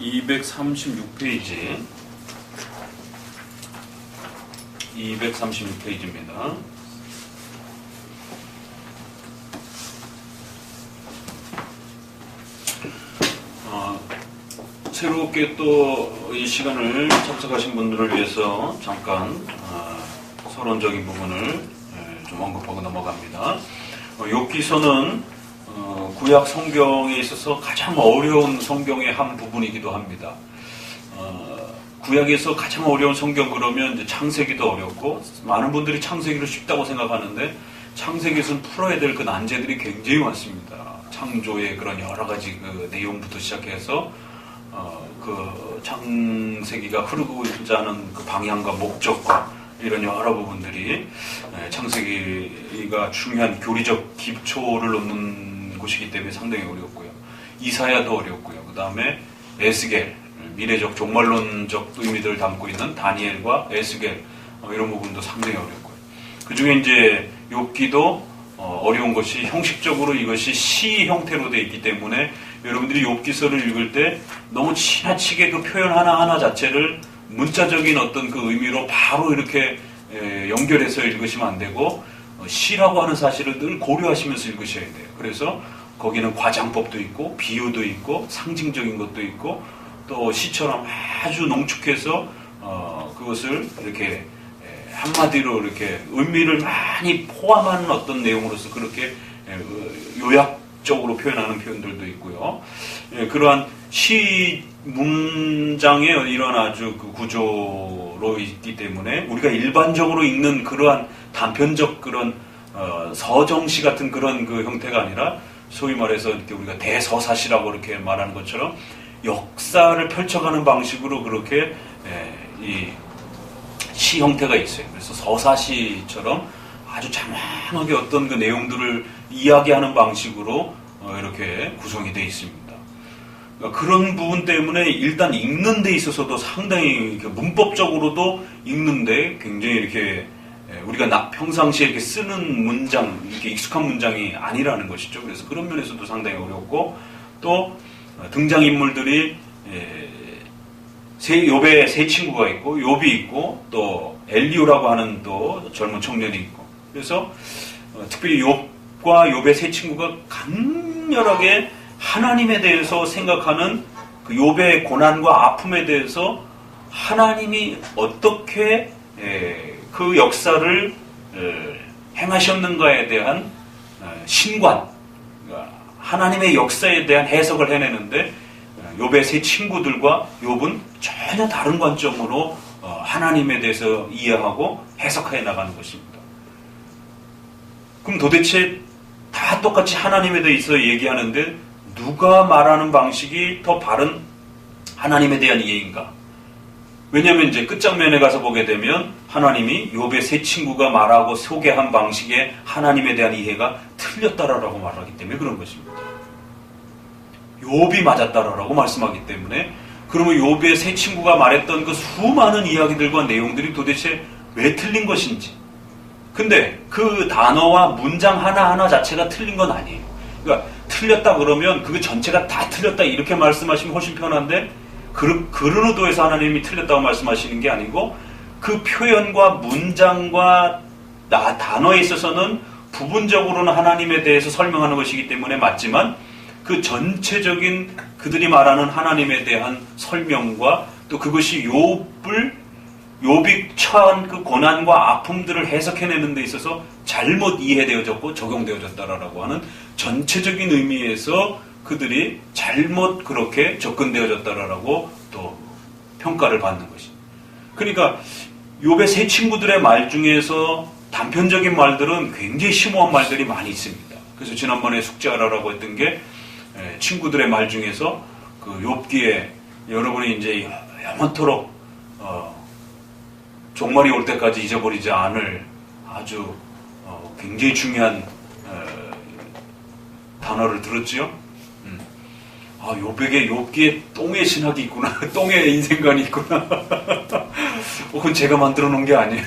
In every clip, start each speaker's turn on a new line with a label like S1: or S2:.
S1: 236페이지 236페이지입니다. 새롭게 또 이 시간을 참석하신 분들을 위해서 잠깐 서론적인 부분을 좀 언급하고 넘어갑니다. 욥기서는 구약 성경에 있어서 가장 어려운 성경의 한 부분이기도 합니다. 구약에서 가장 어려운 성경 그러면 이제 창세기도 어렵고, 많은 분들이 창세기를 쉽다고 생각하는데 창세기에서는 풀어야 될 그 난제들이 굉장히 많습니다. 창조의 그런 여러 가지 그 내용부터 시작해서 그 창세기가 흐르고자 하는 그 방향과 목적과 이런 여러 부분들이 창세기가 중요한 교리적 기초를 놓는 곳이기 때문에 상당히 어렵고요. 이사야도 어렵고요. 그 다음에 에스겔, 미래적 종말론적 의미들을 담고 있는 다니엘과 에스겔, 이런 부분도 상당히 어렵고요. 그 중에 이제 욥기도 어려운 것이 형식적으로 이것이 시 형태로 되어 있기 때문에 여러분들이 욥기서를 읽을 때 너무 지나치게 그 표현 하나하나 자체를 문자적인 어떤 그 의미로 바로 이렇게 연결해서 읽으시면 안 되고, 시라고 하는 사실을 늘 고려하시면서 읽으셔야 돼요. 그래서 거기는 과장법도 있고 비유도 있고 상징적인 것도 있고, 또 시처럼 아주 농축해서 그것을 이렇게 한마디로 이렇게 의미를 많이 포함하는 어떤 내용으로서 그렇게 요약적으로 표현하는 표현들도 있고요. 그러한 시 문장의 이런 아주 그 구조로 있기 때문에 우리가 일반적으로 읽는 그러한 단편적 그런 서정시 같은 그런 그 형태가 아니라, 소위 말해서 이렇게 우리가 대서사시라고 이렇게 말하는 것처럼 역사를 펼쳐가는 방식으로 그렇게 이 시 형태가 있어요. 그래서 서사시처럼 아주 장황하게 어떤 그 내용들을 이야기하는 방식으로 이렇게 구성이 되어 있습니다. 그러니까 그런 부분 때문에 일단 읽는 데 있어서도 상당히 이렇게 문법적으로도 읽는데 굉장히 이렇게 우리가 평상시에 이렇게 쓰는 문장, 이렇게 익숙한 문장이 아니라는 것이죠. 그래서 그런 면에서도 상당히 어렵고, 또 등장인물들이 욥의 세 친구가 있고, 욥이 있고, 또 엘리후라고 하는 또 젊은 청년이 있고, 그래서 특별히 욥과 욥의 세 친구가 강렬하게 하나님에 대해서 생각하는 그 욥의 고난과 아픔에 대해서 하나님이 어떻게 그 역사를 행하셨는가에 대한 신관, 하나님의 역사에 대한 해석을 해내는데, 욥의 세 친구들과 욥은 전혀 다른 관점으로 하나님에 대해서 이해하고 해석해 나가는 것입니다. 그럼 도대체 다 똑같이 하나님에 대해서 얘기하는데 누가 말하는 방식이 더 바른 하나님에 대한 이해인가? 왜냐하면 이제 끝장면에 가서 보게 되면 하나님이 욥의 세 친구가 말하고 소개한 방식의 하나님에 대한 이해가 틀렸다라고 말하기 때문에 그런 것입니다. 욥이 맞았다라고 말씀하기 때문에, 그러면 욥의 세 친구가 말했던 그 수많은 이야기들과 내용들이 도대체 왜 틀린 것인지. 근데 그 단어와 문장 하나하나 자체가 틀린 건 아니에요. 그러니까 틀렸다 그러면 그 전체가 다 틀렸다 이렇게 말씀하시면 훨씬 편한데, 그런 의도에서 하나님이 틀렸다고 말씀하시는 게 아니고, 그 표현과 문장과 단어에 있어서는 부분적으로는 하나님에 대해서 설명하는 것이기 때문에 맞지만, 그 전체적인 그들이 말하는 하나님에 대한 설명과 또 그것이 욥이 처한 그 고난과 아픔들을 해석해내는 데 있어서 잘못 이해되어졌고 적용되어졌다라고 하는 전체적인 의미에서 그들이 잘못 그렇게 접근되어졌다라고 또 평가를 받는 것입니다. 그러니까 욥의 세 친구들의 말 중에서 단편적인 말들은 굉장히 심오한 말들이 많이 있습니다. 그래서 지난번에 숙제하라고 했던 게, 친구들의 말 중에서 그 욥기에 여러분이 이제 영원토록 종말이 올 때까지 잊어버리지 않을 아주 굉장히 중요한 단어를 들었지요. 욥기에 똥의 신학이 있구나. 똥의 인생관이 있구나. 그건 제가 만들어 놓은 게 아니에요.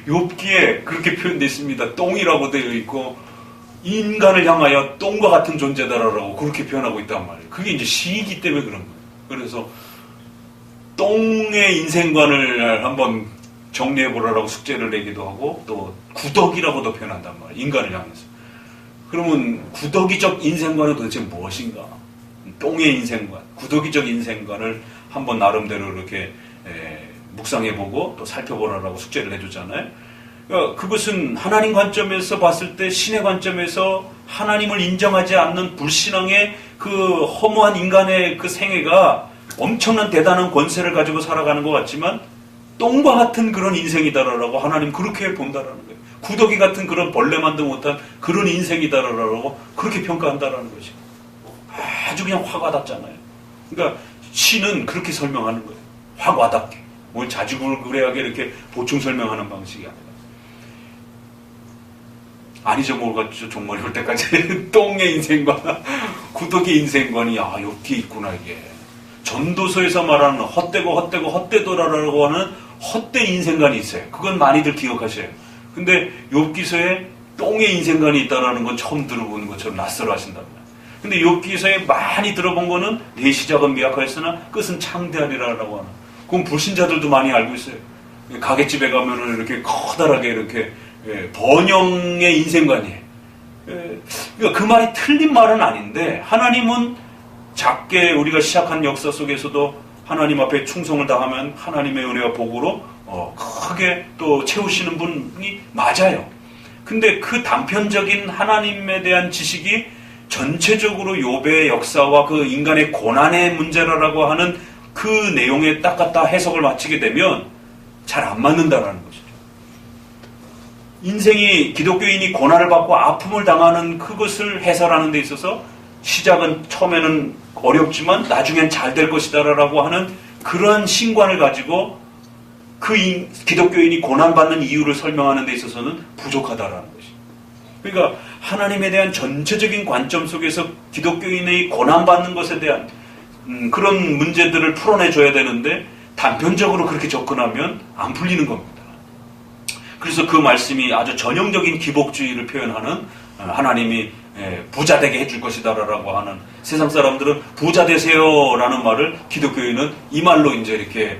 S1: 욥기에 그렇게 표현되어 있습니다. 똥이라고 되어 있고, 인간을 향하여 똥과 같은 존재다라고 그렇게 표현하고 있단 말이에요. 그게 이제 시이기 때문에 그런 거예요. 그래서 똥의 인생관을 한번 정리해보라고 숙제를 내기도 하고 또 구덕이라고도 표현한단 말이에요. 인간을 향해서. 그러면 구덕이적 인생관은 도대체 무엇인가? 똥의 인생관, 구덕이적 인생관을 한번 나름대로 이렇게 묵상해보고 또 살펴보라고 숙제를 해주잖아요. 그러니까 그것은 하나님 관점에서 봤을 때 신의 관점에서 하나님을 인정하지 않는 불신앙의 그 허무한 인간의 그 생애가 엄청난 대단한 권세를 가지고 살아가는 것 같지만 똥과 같은 그런 인생이다라고 하나님 그렇게 본다라는 거예요. 구더기 같은 그런 벌레만도 못한 그런 인생이다라고 그렇게 평가한다라는 것이죠. 아주 그냥 확 와닿잖아요. 그러니까 신은 그렇게 설명하는 거예요. 확 와닿게. 뭘 자주구레하게 이렇게 보충 설명하는 방식이 아니라. 아니죠, 뭐가 종말이 올 때까지 똥의 인생관, 구더기 인생관이 여기에 있구나 이게. 전도서에서 말하는 헛되도라라고 하는 헛된 인생관이 있어요. 그건 많이들 기억하셔요. 근데 욥기서에 똥의 인생관이 있다라는 건 처음 들어보는 것처럼 낯설어 하신단 말이에요. 근데 욥기서에 많이 들어본 거는 내 시작은 미약하였으나 끝은 창대하리라라고 하는. 그건 불신자들도 많이 알고 있어요. 가게집에 가면은 이렇게 커다랗게 이렇게 번영의 인생관이에요. 그러니까 그 말이 틀린 말은 아닌데 하나님은 작게 우리가 시작한 역사 속에서도 하나님 앞에 충성을 다하면 하나님의 은혜와 복으로 크게 또 채우시는 분이 맞아요. 근데 그 단편적인 하나님에 대한 지식이 전체적으로 욥의 역사와 그 인간의 고난의 문제라고 하는 그 내용에 딱 갖다 해석을 마치게 되면 잘 안 맞는다라는 것이죠. 인생이 기독교인이 고난을 받고 아픔을 당하는 그것을 해설하는 데 있어서 시작은 처음에는 어렵지만 나중엔 잘 될 것이다라고 하는 그런 신관을 가지고 그 기독교인이 고난받는 이유를 설명하는 데 있어서는 부족하다라는 것이죠. 그러니까 하나님에 대한 전체적인 관점 속에서 기독교인의 고난받는 것에 대한 그런 문제들을 풀어내줘야 되는데 단편적으로 그렇게 접근하면 안 풀리는 겁니다. 그래서 그 말씀이 아주 전형적인 기복주의를 표현하는 하나님이 부자 되게 해줄 것이다라고 하는, 세상 사람들은 부자 되세요라는 말을 기독교인은 이 말로 이제 이렇게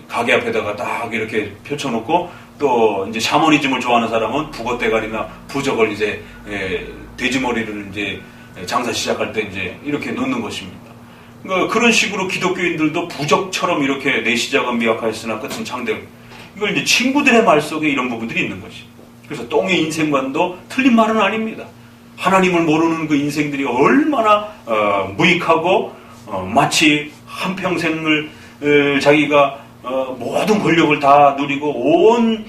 S1: 가게 앞에다가 딱 이렇게 펼쳐놓고, 또 이제 샤머니즘을 좋아하는 사람은 북어대가리나 부적을 이제 돼지머리를 이제 장사 시작할 때 이제 이렇게 놓는 것입니다. 그러니까 그런 식으로 기독교인들도 부적처럼 이렇게 내 시작은 미약하였으나 끝은 창대. 이걸 이제 친구들의 말 속에 이런 부분들이 있는 것이. 그래서 똥의 인생관도 틀린 말은 아닙니다. 하나님을 모르는 그 인생들이 얼마나 무익하고 마치 한평생을 자기가 모든 권력을 다 누리고 온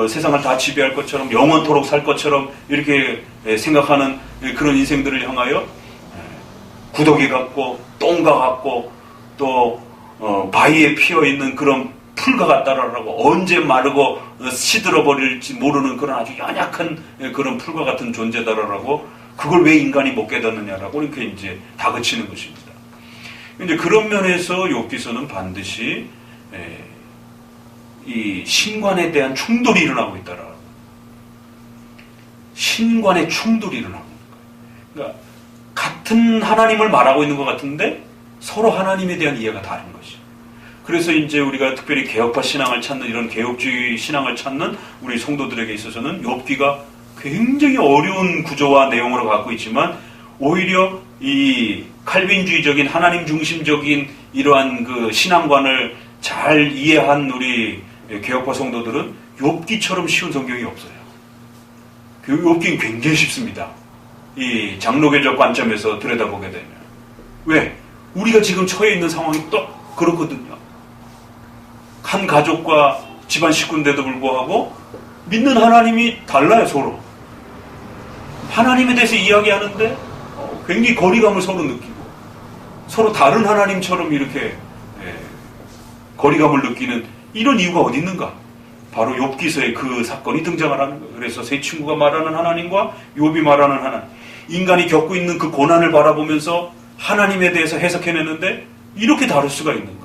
S1: 세상을 다 지배할 것처럼 영원토록 살 것처럼 이렇게 생각하는 그런 인생들을 향하여 구더기 같고 똥과 같고 또 바위에 피어있는 그런 풀과 같다라고, 언제 마르고 시들어 버릴지 모르는 그런 아주 연약한 그런 풀과 같은 존재다라고, 그걸 왜 인간이 못 깨닫느냐라고 이렇게 이제 다그치는 것입니다. 이제 그런 면에서 욥기서는 반드시 이 신관에 대한 충돌이 일어나고 있다라. 신관의 충돌이 일어나고 있는 거예요. 그러니까 같은 하나님을 말하고 있는 것 같은데 서로 하나님에 대한 이해가 다른 것이죠. 그래서 이제 우리가 특별히 개혁파 신앙을 찾는, 이런 개혁주의 신앙을 찾는 우리 성도들에게 있어서는 욥기가 굉장히 어려운 구조와 내용으로 갖고 있지만, 오히려 이 칼빈주의적인 하나님 중심적인 이러한 그 신앙관을 잘 이해한 우리 개혁파 성도들은 욥기처럼 쉬운 성경이 없어요. 그 욥기는 굉장히 쉽습니다. 이 장로교적 관점에서 들여다보게 되면. 왜? 우리가 지금 처해 있는 상황이 딱 그렇거든요. 한 가족과 집안 식구인데도 불구하고 믿는 하나님이 달라요, 서로. 하나님에 대해서 이야기하는데 굉장히 거리감을 서로 느끼고, 서로 다른 하나님처럼 이렇게 거리감을 느끼는 이런 이유가 어디 있는가? 바로 욥기서에 그 사건이 등장을 하는 거예요. 그래서 세 친구가 말하는 하나님과 욥이 말하는 하나님, 인간이 겪고 있는 그 고난을 바라보면서 하나님에 대해서 해석해내는데 이렇게 다를 수가 있는가?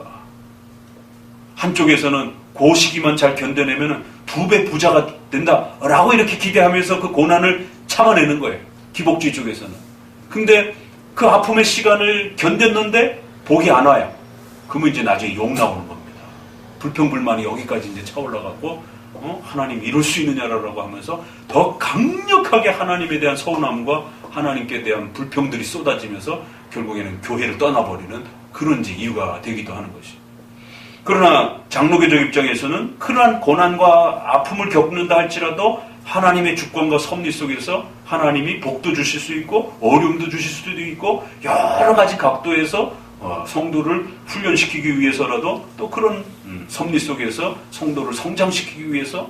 S1: 한쪽에서는 그 시기만 잘 견뎌내면 2배 부자가 된다라고 이렇게 기대하면서 그 고난을 참아내는 거예요. 기복주의 쪽에서는. 근데 그 아픔의 시간을 견뎠는데 복이 안 와요. 그러면 이제 나중에 욕 나오는 겁니다. 불평불만이 여기까지 이제 차올라가고 하나님 이럴 수 있느냐라고 하면서 더 강력하게 하나님에 대한 서운함과 하나님께 대한 불평들이 쏟아지면서 결국에는 교회를 떠나버리는 그런 이유가 되기도 하는 것이. 그러나 장로교적 입장에서는 그러한 고난과 아픔을 겪는다 할지라도 하나님의 주권과 섭리 속에서 하나님이 복도 주실 수 있고 어려움도 주실 수도 있고 여러 가지 각도에서 성도를 훈련시키기 위해서라도 또 그런 섭리 속에서 성도를 성장시키기 위해서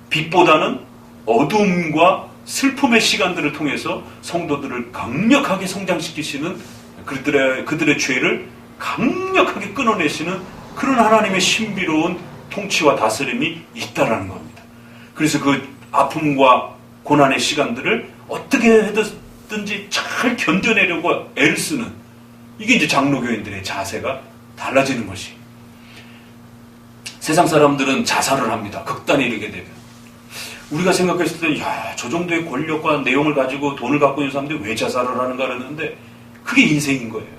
S1: 빛보다는 어두움과 슬픔의 시간들을 통해서 성도들을 강력하게 성장시키시는 그들의 죄를 강력하게 끊어내시는 그런 하나님의 신비로운 통치와 다스림이 있다라는 겁니다. 그래서 그 아픔과 고난의 시간들을 어떻게 해든지 잘 견뎌내려고 애를 쓰는 이게 이제 장로교인들의 자세가 달라지는 것이. 세상 사람들은 자살을 합니다. 극단에 이르게 되면. 우리가 생각했을 때는 저 정도의 권력과 내용을 가지고 돈을 갖고 있는 사람들이 왜 자살을 하는가 그러는데 그게 인생인 거예요.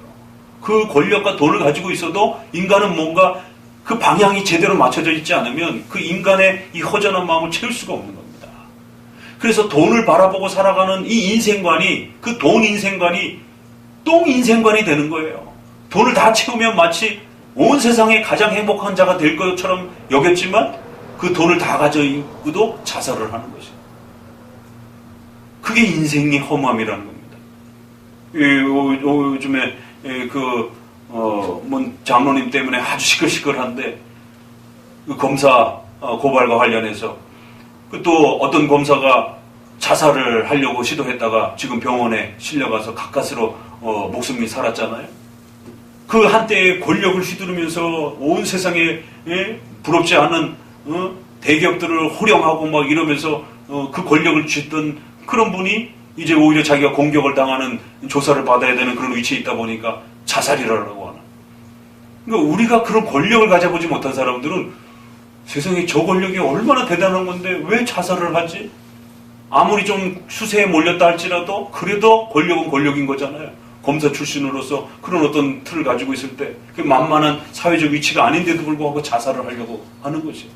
S1: 그 권력과 돈을 가지고 있어도 인간은 뭔가 그 방향이 제대로 맞춰져 있지 않으면 그 인간의 이 허전한 마음을 채울 수가 없는 겁니다. 그래서 돈을 바라보고 살아가는 이 인생관이 그 돈 인생관이 똥 인생관이 되는 거예요. 돈을 다 채우면 마치 온 세상에 가장 행복한 자가 될 것처럼 여겼지만 그 돈을 다 가지고도 자살을 하는 것이에요. 그게 인생의 허무함이라는 겁니다. 요즘에 장로님 때문에 아주 시끌시끌한데 그 검사 고발과 관련해서 또 어떤 검사가 자살을 하려고 시도했다가 지금 병원에 실려가서 가까스로 목숨이 살았잖아요. 그 한때의 권력을 휘두르면서 온 세상에 부럽지 않은 대기업들을 호령하고 막 이러면서 그 권력을 쥐던 그런 분이 이제 오히려 자기가 공격을 당하는 조사를 받아야 되는 그런 위치에 있다 보니까 자살이라고 하는. 그러니까 우리가 그런 권력을 가져보지 못한 사람들은 세상에 저 권력이 얼마나 대단한 건데 왜 자살을 하지? 아무리 좀 수세에 몰렸다 할지라도 그래도 권력은 권력인 거잖아요. 검사 출신으로서 그런 어떤 틀을 가지고 있을 때 그 만만한 사회적 위치가 아닌데도 불구하고 자살을 하려고 하는 것이에요.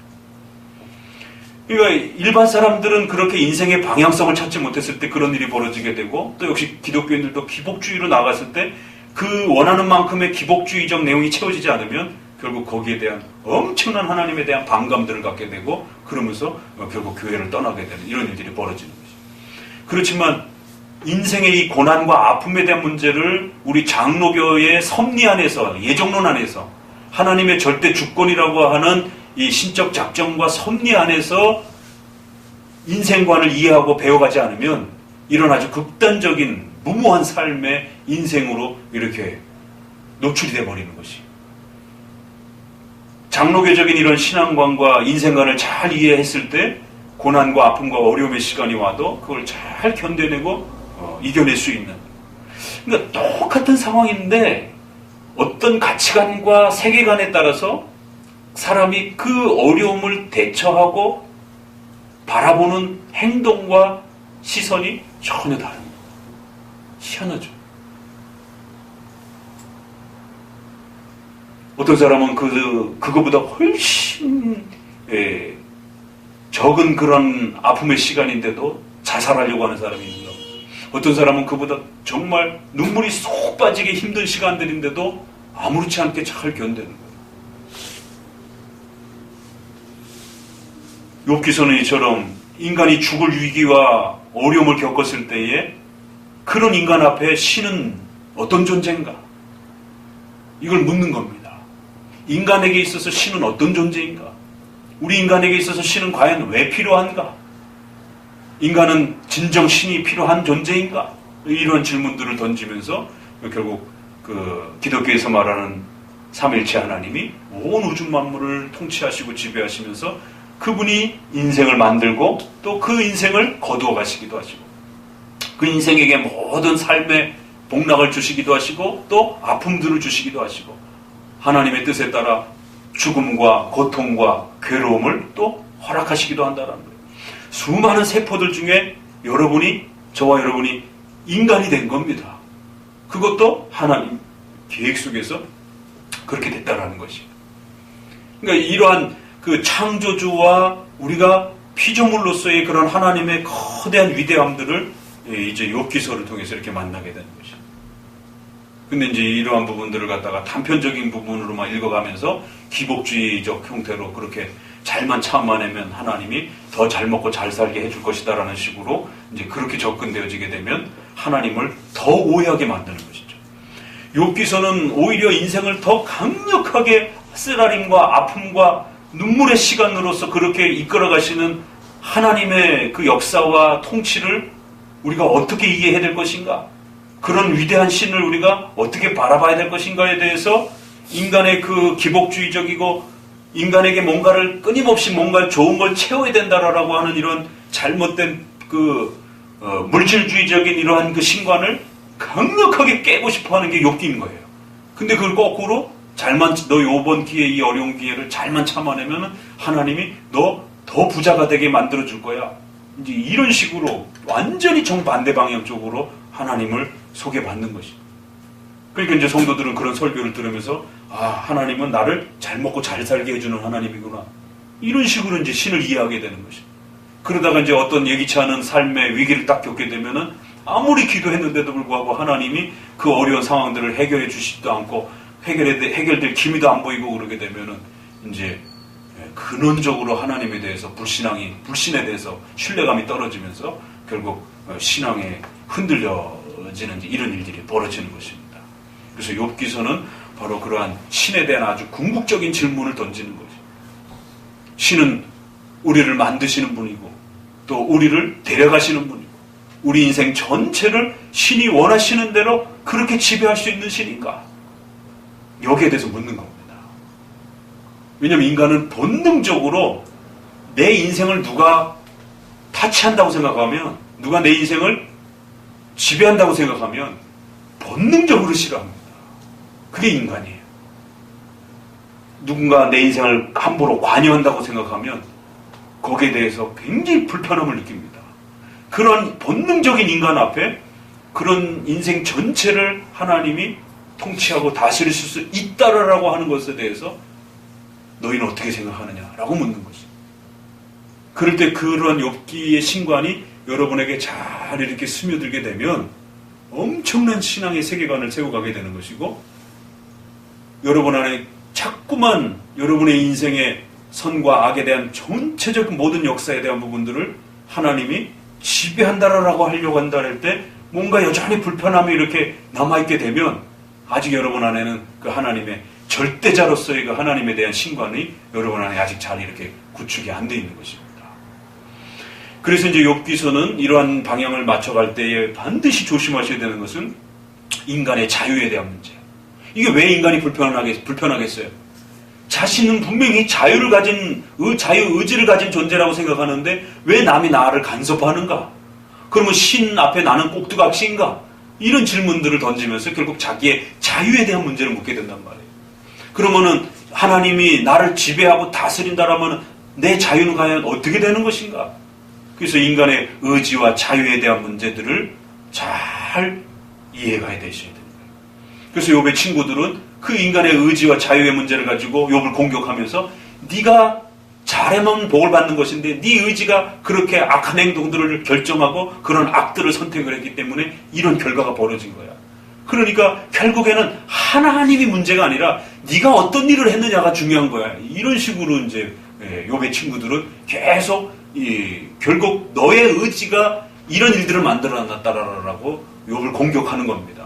S1: 그러니까 일반 사람들은 그렇게 인생의 방향성을 찾지 못했을 때 그런 일이 벌어지게 되고 또 역시 기독교인들도 기복주의로 나갔을 때 그 원하는 만큼의 기복주의적 내용이 채워지지 않으면 결국 거기에 대한 엄청난 하나님에 대한 반감들을 갖게 되고 그러면서 결국 교회를 떠나게 되는 이런 일들이 벌어지는 것이죠. 그렇지만 인생의 이 고난과 아픔에 대한 문제를 우리 장로교의 섭리 안에서 예정론 안에서 하나님의 절대 주권이라고 하는 이 신적 작정과 섭리 안에서 인생관을 이해하고 배워가지 않으면 이런 아주 극단적인 무모한 삶의 인생으로 이렇게 노출이 돼버리는 것이. 장로교적인 이런 신앙관과 인생관을 잘 이해했을 때 고난과 아픔과 어려움의 시간이 와도 그걸 잘 견뎌내고 이겨낼 수 있는. 그러니까 똑같은 상황인데 어떤 가치관과 세계관에 따라서 사람이 그 어려움을 대처하고 바라보는 행동과 시선이 전혀 다릅니다. 희한하죠. 어떤 사람은 그거보다 훨씬 적은 그런 아픔의 시간인데도 자살하려고 하는 사람이 있는가. 어떤 사람은 그보다 정말 눈물이 쏙 빠지게 힘든 시간들인데도 아무렇지 않게 잘 견디는 거예요. 욥기서는 이처럼 인간이 죽을 위기와 어려움을 겪었을 때에 그런 인간 앞에 신은 어떤 존재인가? 이걸 묻는 겁니다. 인간에게 있어서 신은 어떤 존재인가? 우리 인간에게 있어서 신은 과연 왜 필요한가? 인간은 진정 신이 필요한 존재인가? 이런 질문들을 던지면서 결국 그 기독교에서 말하는 삼일체 하나님이 온 우주 만물을 통치하시고 지배하시면서 그분이 인생을 만들고 또 그 인생을 거두어 가시기도 하시고 그 인생에게 모든 삶의 복락을 주시기도 하시고 또 아픔들을 주시기도 하시고 하나님의 뜻에 따라 죽음과 고통과 괴로움을 또 허락하시기도 한다는 거예요. 수많은 세포들 중에 저와 여러분이 인간이 된 겁니다. 그것도 하나님 계획 속에서 그렇게 됐다라는 것이. 그러니까 이러한 그 창조주와 우리가 피조물로서의 그런 하나님의 거대한 위대함들을 이제 욥기서를 통해서 이렇게 만나게 되는 것이죠. 근데 이제 이러한 부분들을 갖다가 단편적인 부분으로만 읽어가면서 기복주의적 형태로 그렇게 잘만 참아내면 하나님이 더 잘 먹고 잘 살게 해줄 것이다라는 식으로 이제 그렇게 접근되어지게 되면 하나님을 더 오해하게 만드는 것이죠. 욥기서는 오히려 인생을 더 강력하게 쓰라림과 아픔과 눈물의 시간으로서 그렇게 이끌어가시는 하나님의 그 역사와 통치를 우리가 어떻게 이해해야 될 것인가, 그런 위대한 신을 우리가 어떻게 바라봐야 될 것인가에 대해서 인간의 그 기복주의적이고 인간에게 뭔가를 끊임없이 뭔가 좋은 걸 채워야 된다라고 하는 이런 잘못된 그 물질주의적인 이러한 그 신관을 강력하게 깨고 싶어하는 게 욥기인 거예요. 근데 그걸 거꾸로 너 이번 기회, 이 어려운 기회를 잘만 참아내면 하나님이 너 더 부자가 되게 만들어 줄 거야. 이제 이런 식으로 완전히 정반대 방향 쪽으로 하나님을 소개받는 것이. 그러니까 이제 성도들은 그런 설교를 들으면서 하나님은 나를 잘 먹고 잘 살게 해주는 하나님이구나. 이런 식으로 이제 신을 이해하게 되는 것이. 그러다가 이제 어떤 예기치 않은 삶의 위기를 딱 겪게 되면은 아무리 기도했는데도 불구하고 하나님이 그 어려운 상황들을 해결해 주시지도 않고 해결될 기미도 안 보이고 그러게 되면은 이제 근원적으로 하나님에 대해서 불신에 대해서 신뢰감이 떨어지면서 결국 신앙에 흔들려지는 이런 일들이 벌어지는 것입니다. 그래서 욥기서는 바로 그러한 신에 대한 아주 궁극적인 질문을 던지는 거죠. 신은 우리를 만드시는 분이고 또 우리를 데려가시는 분이고 우리 인생 전체를 신이 원하시는 대로 그렇게 지배할 수 있는 신인가? 여기에 대해서 묻는 겁니다. 왜냐하면 인간은 본능적으로 내 인생을 누가 타치한다고 생각하면, 누가 내 인생을 지배한다고 생각하면 본능적으로 싫어합니다. 그게 인간이에요. 누군가 내 인생을 함부로 관여한다고 생각하면 거기에 대해서 굉장히 불편함을 느낍니다. 그런 본능적인 인간 앞에 그런 인생 전체를 하나님이 통치하고 다스릴 수 있다라고 하는 것에 대해서 너희는 어떻게 생각하느냐라고 묻는 것입니다. 그럴 때 그런 욥기의 신관이 여러분에게 잘 이렇게 스며들게 되면 엄청난 신앙의 세계관을 세워가게 되는 것이고, 여러분 안에 자꾸만 여러분의 인생의 선과 악에 대한 전체적 모든 역사에 대한 부분들을 하나님이 지배한다라고 하려고 한다 할 때 뭔가 여전히 불편함이 이렇게 남아있게 되면 아직 여러분 안에는 그 하나님의 절대자로서의 그 하나님에 대한 신관이 여러분 안에 아직 잘 이렇게 구축이 안 돼 있는 것입니다. 그래서 이제 욥기서는 이러한 방향을 맞춰갈 때에 반드시 조심하셔야 되는 것은 인간의 자유에 대한 문제예요. 이게 왜 인간이 불편하겠어요? 자신은 분명히 자유를 가진, 자유 의지를 가진 존재라고 생각하는데 왜 남이 나를 간섭하는가? 그러면 신 앞에 나는 꼭두각시인가? 이런 질문들을 던지면서 결국 자기의 자유에 대한 문제를 묻게 된단 말이에요. 그러면은 하나님이 나를 지배하고 다스린다라면 내 자유는 과연 어떻게 되는 것인가? 그래서 인간의 의지와 자유에 대한 문제들을 잘 이해가 되셔야 됩니다. 그래서 욥의 친구들은 그 인간의 의지와 자유의 문제를 가지고 욥을 공격하면서 네가 잘하면 복을 받는 것인데 네 의지가 그렇게 악한 행동들을 결정하고 그런 악들을 선택을 했기 때문에 이런 결과가 벌어진 거야. 그러니까 결국에는 하나님이 문제가 아니라 네가 어떤 일을 했느냐가 중요한 거야. 이런 식으로 이제 욥의 친구들은 계속 결국 너의 의지가 이런 일들을 만들어놨다라고 욥을 공격하는 겁니다.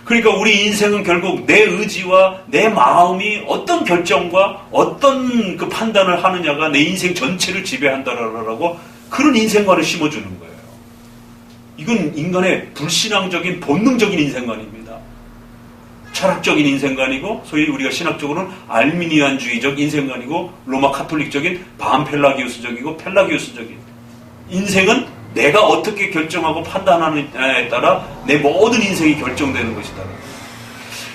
S1: 그러니까 우리 인생은 결국 내 의지와 내 마음이 어떤 결정과 어떤 그 판단을 하느냐가 내 인생 전체를 지배한다라고 그런 인생관을 심어주는 거예요. 이건 인간의 불신앙적인 본능적인 인생관입니다. 철학적인 인생관이고 소위 우리가 신학적으로는 알미니안주의적 인생관이고 로마 카톨릭적인 반펠라기우스적이고 펠라기우스적인 인생은 내가 어떻게 결정하고 판단하느냐에 따라 내 모든 인생이 결정되는 것이다.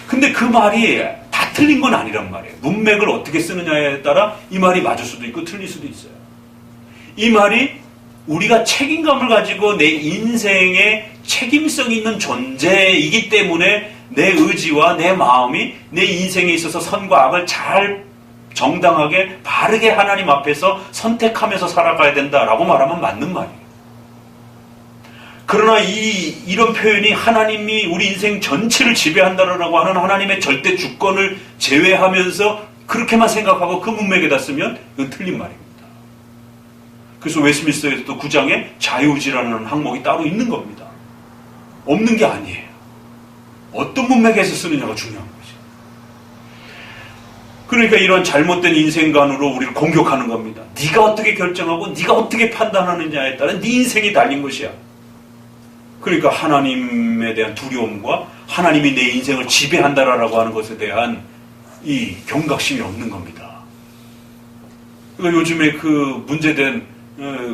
S1: 근데 그 말이 다 틀린 건 아니란 말이에요. 문맥을 어떻게 쓰느냐에 따라 이 말이 맞을 수도 있고 틀릴 수도 있어요. 이 말이 우리가 책임감을 가지고 내 인생에 책임성 있는 존재이기 때문에 내 의지와 내 마음이 내 인생에 있어서 선과 악을 잘 정당하게 바르게 하나님 앞에서 선택하면서 살아가야 된다라고 말하면 맞는 말이에요. 그러나 이런 표현이 하나님이 우리 인생 전체를 지배한다라고 하는 하나님의 절대 주권을 제외하면서 그렇게만 생각하고 그 문맥에다 쓰면 이건 틀린 말입니다. 그래서 웨스민스터에서도 9장에 자유의지라는 항목이 따로 있는 겁니다. 없는 게 아니에요. 어떤 문맥에서 쓰느냐가 중요한 거죠. 그러니까 이런 잘못된 인생관으로 우리를 공격하는 겁니다. 네가 어떻게 결정하고 네가 어떻게 판단하느냐에 따라 네 인생이 달린 것이야. 그러니까 하나님에 대한 두려움과 하나님이 내 인생을 지배한다라고 하는 것에 대한 이 경각심이 없는 겁니다. 그러니까 요즘에 그 문제된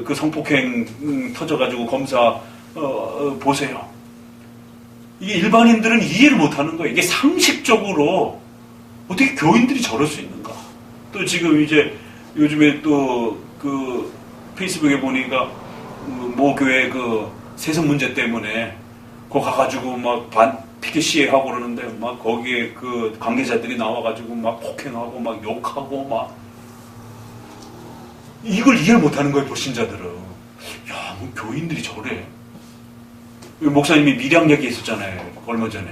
S1: 그 성폭행 터져가지고 검사 보세요. 이게 일반인들은 이해를 못하는 거예요. 이게 상식적으로 어떻게 교인들이 저럴 수 있는가? 또 지금 이제 요즘에 또 그 페이스북에 보니까 모 교회 그 세습 문제 때문에 거 가가지고 막 피켓 시위하고 그러는데 막 거기에 그 관계자들이 나와가지고 막 폭행하고 막 욕하고 막 이걸 이해를 못하는 거예요. 불신자들은. 야, 뭐 교인들이 저래. 목사님이 밀양 얘기 있었잖아요. 얼마 전에.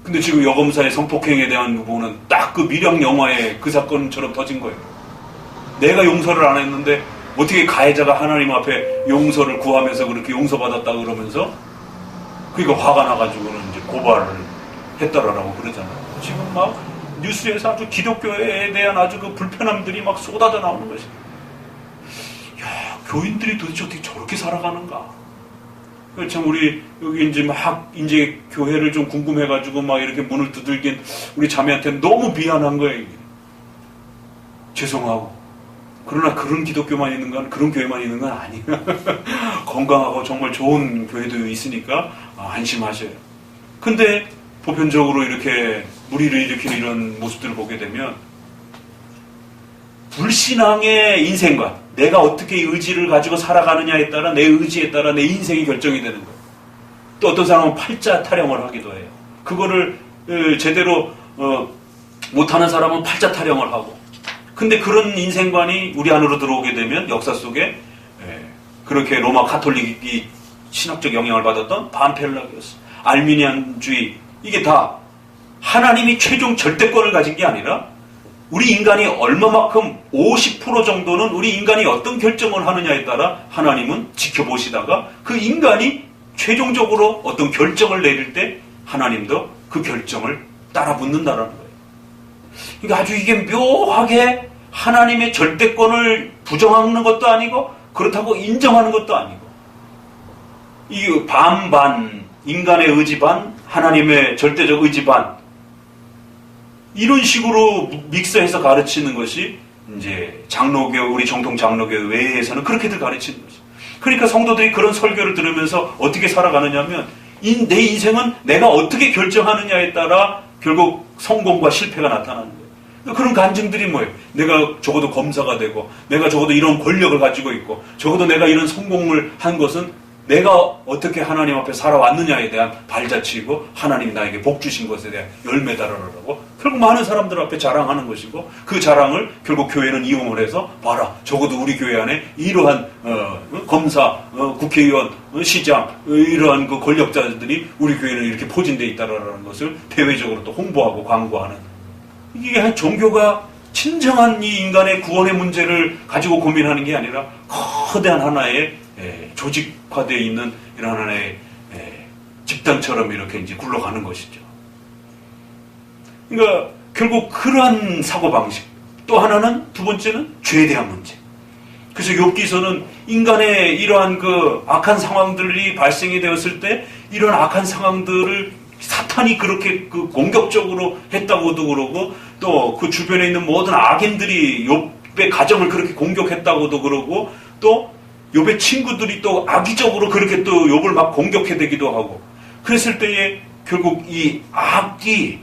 S1: 근데 지금 여검사의 성폭행에 대한 부분은 딱 그 밀양 영화의 그 사건처럼 터진 거예요. 내가 용서를 안 했는데 어떻게 가해자가 하나님 앞에 용서를 구하면서 그렇게 용서받았다 그러면서 그러니까 화가 나가지고는 이제 고발을 했다라고 그러잖아요. 지금 막 뉴스에서 아주 기독교에 대한 아주 그 불편함들이 막 쏟아져 나오는 것이. 야, 교인들이 도대체 어떻게 저렇게 살아가는가? 참 우리 여기 이제 교회를 좀 궁금해가지고 막 이렇게 문을 두들긴 우리 자매한테는 너무 미안한 거예요. 이게. 죄송하고. 그러나 그런 기독교만 있는 건, 그런 교회만 있는 건 아니에요. 건강하고 정말 좋은 교회도 있으니까 안심하셔요. 근데 보편적으로 이렇게 무리를 일으키는 이런 모습들을 보게 되면 불신앙의 인생관, 내가 어떻게 의지를 가지고 살아가느냐에 따라 내 의지에 따라 내 인생이 결정이 되는 거예요. 또 어떤 사람은 팔자 타령을 하기도 해요. 그거를 제대로 못하는 사람은 팔자 타령을 하고, 근데 그런 인생관이 우리 안으로 들어오게 되면 역사 속에 그렇게 로마 가톨릭이 신학적 영향을 받았던 반펠라기오스, 알미니안주의, 이게 다 하나님이 최종 절대권을 가진 게 아니라 우리 인간이 얼마만큼 50% 정도는 우리 인간이 어떤 결정을 하느냐에 따라 하나님은 지켜보시다가 그 인간이 최종적으로 어떤 결정을 내릴 때 하나님도 그 결정을 따라 붙는다라는 거예요. 그러니까 아주 이게 묘하게 하나님의 절대권을 부정하는 것도 아니고 그렇다고 인정하는 것도 아니고, 이 반반, 인간의 의지 반, 하나님의 절대적 의지 반, 이런 식으로 믹서해서 가르치는 것이 이제 장로교, 우리 정통 장로교 외에서는 그렇게들 가르치는 거죠. 그러니까 성도들이 그런 설교를 들으면서 어떻게 살아가느냐면 내 인생은 내가 어떻게 결정하느냐에 따라 결국 성공과 실패가 나타나는 거예요. 그런 간증들이 뭐예요? 내가 적어도 검사가 되고, 내가 적어도 이런 권력을 가지고 있고, 적어도 내가 이런 성공을 한 것은 내가 어떻게 하나님 앞에 살아왔느냐에 대한 발자취이고, 하나님이 나에게 복 주신 것에 대한 열매다라고 결국 많은 사람들 앞에 자랑하는 것이고, 그 자랑을 결국 교회는 이용을 해서 봐라, 적어도 우리 교회 안에 이러한 검사, 국회의원, 시장, 이러한 그 권력자들이 우리 교회는 이렇게 포진되어 있다라는 것을 대외적으로 또 홍보하고 광고하는, 이게 종교가 진정한 이 인간의 구원의 문제를 가지고 고민하는 게 아니라 거대한 하나의 조직화되어 있는 이런 하나의 집단처럼 이렇게 이제 굴러가는 것이죠. 그러니까 결국 그러한 사고방식, 또 하나는, 두 번째는 죄에 대한 문제. 그래서 욥기서는 인간의 이러한 그 악한 상황들이 발생이 되었을 때 이런 악한 상황들을 사탄이 그렇게 그 공격적으로 했다고도 그러고, 또 그 주변에 있는 모든 악인들이 욥의 가정을 그렇게 공격했다고도 그러고, 또 욥의 친구들이 또 악의적으로 그렇게 또 욥을 막 공격해대기도 하고, 그랬을 때에 결국 이 악이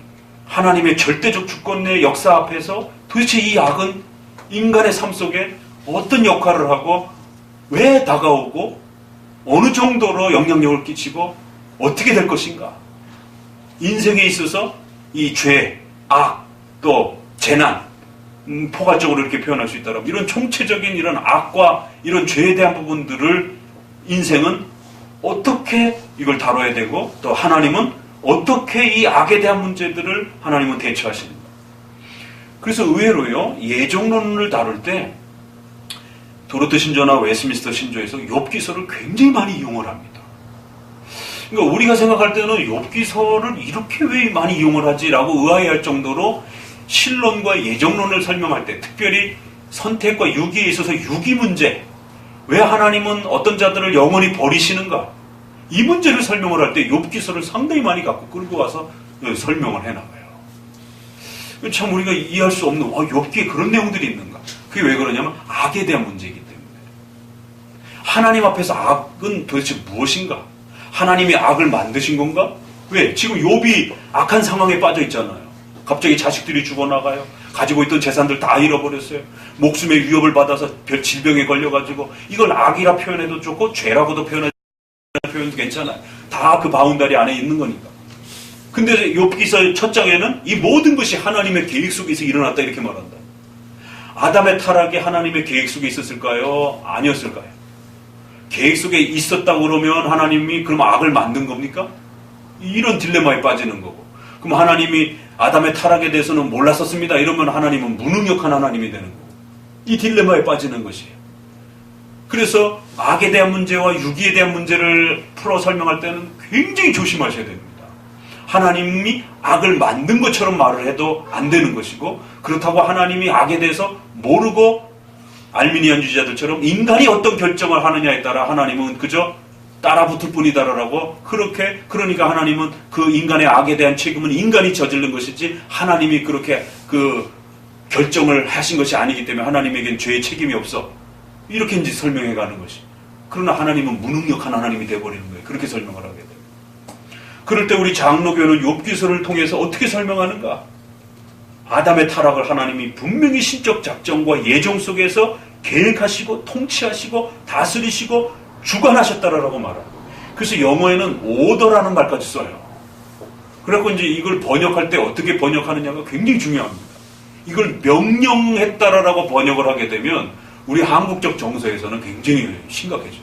S1: 하나님의 절대적 주권의 역사 앞에서 도대체 이 악은 인간의 삶 속에 어떤 역할을 하고 왜 다가오고 어느 정도로 영향력을 끼치고 어떻게 될 것인가, 인생에 있어서 이 죄, 악, 또 재난, 포괄적으로 이렇게 표현할 수 있다면 이런 총체적인 이런 악과 이런 죄에 대한 부분들을 인생은 어떻게 이걸 다뤄야 되고 또 하나님은 어떻게 이 악에 대한 문제들을 하나님은 대처하시는가. 그래서 의외로요, 예정론을 다룰 때 도로트 신조나 웨스민스터 신조에서 욥기서를 굉장히 많이 이용을 합니다. 그러니까 우리가 생각할 때는 욥기서를 이렇게 왜 많이 이용을 하지라고 의아해할 정도로 신론과 예정론을 설명할 때, 특별히 선택과 유기에 있어서 유기 문제, 왜 하나님은 어떤 자들을 영원히 버리시는가, 이 문제를 설명을 할 때 욥기서를 상당히 많이 갖고 끌고 와서 설명을 해나가요. 참 우리가 이해할 수 없는, 욥기에 그런 내용들이 있는가. 그게 왜 그러냐면 악에 대한 문제이기 때문에. 하나님 앞에서 악은 도대체 무엇인가? 하나님이 악을 만드신 건가? 왜? 지금 욥이 악한 상황에 빠져 있잖아요. 갑자기 자식들이 죽어나가요. 가지고 있던 재산들 다 잃어버렸어요. 목숨의 위협을 받아서 별 질병에 걸려가지고, 이걸 악이라 표현해도 좋고 죄라고도 표현해도 괜찮아요. 다 그 바운다리 안에 있는 거니까. 근데 욥기서 첫 장에는 이 모든 것이 하나님의 계획 속에서 일어났다 이렇게 말한다. 아담의 타락이 하나님의 계획 속에 있었을까요? 아니었을까요? 계획 속에 있었다고 그러면 하나님이 그럼 악을 만든 겁니까? 이런 딜레마에 빠지는 거고. 그럼 하나님이 아담의 타락에 대해서는 몰랐었습니다. 이러면 하나님은 무능력한 하나님이 되는 거고. 이 딜레마에 빠지는 것이에요. 그래서 악에 대한 문제와 유기에 대한 문제를 풀어 설명할 때는 굉장히 조심하셔야 됩니다. 하나님이 악을 만든 것처럼 말을 해도 안 되는 것이고, 그렇다고 하나님이 악에 대해서 모르고 알미니안주의자들처럼 인간이 어떤 결정을 하느냐에 따라 하나님은 그저 따라붙을 뿐이다라고, 그러니까 하나님은 그 인간의 악에 대한 책임은 인간이 저지른 것이지 하나님이 그렇게 그 결정을 하신 것이 아니기 때문에 하나님에겐 죄의 책임이 없어. 이렇게 이제 설명해 가는 것이. 그러나 하나님은 무능력한 하나님이 되어버리는 거예요. 그렇게 설명을 하게 돼요. 그럴 때 우리 장로교는 욥기서를 통해서 어떻게 설명하는가? 아담의 타락을 하나님이 분명히 신적 작정과 예정 속에서 계획하시고 통치하시고 다스리시고 주관하셨다라고 말합니다. 그래서 영어에는 오더라는 말까지 써요. 그래서 이제 이걸 번역할 때 어떻게 번역하느냐가 굉장히 중요합니다. 이걸 명령했다라고 번역을 하게 되면 우리 한국적 정서에서는 굉장히 심각해져요.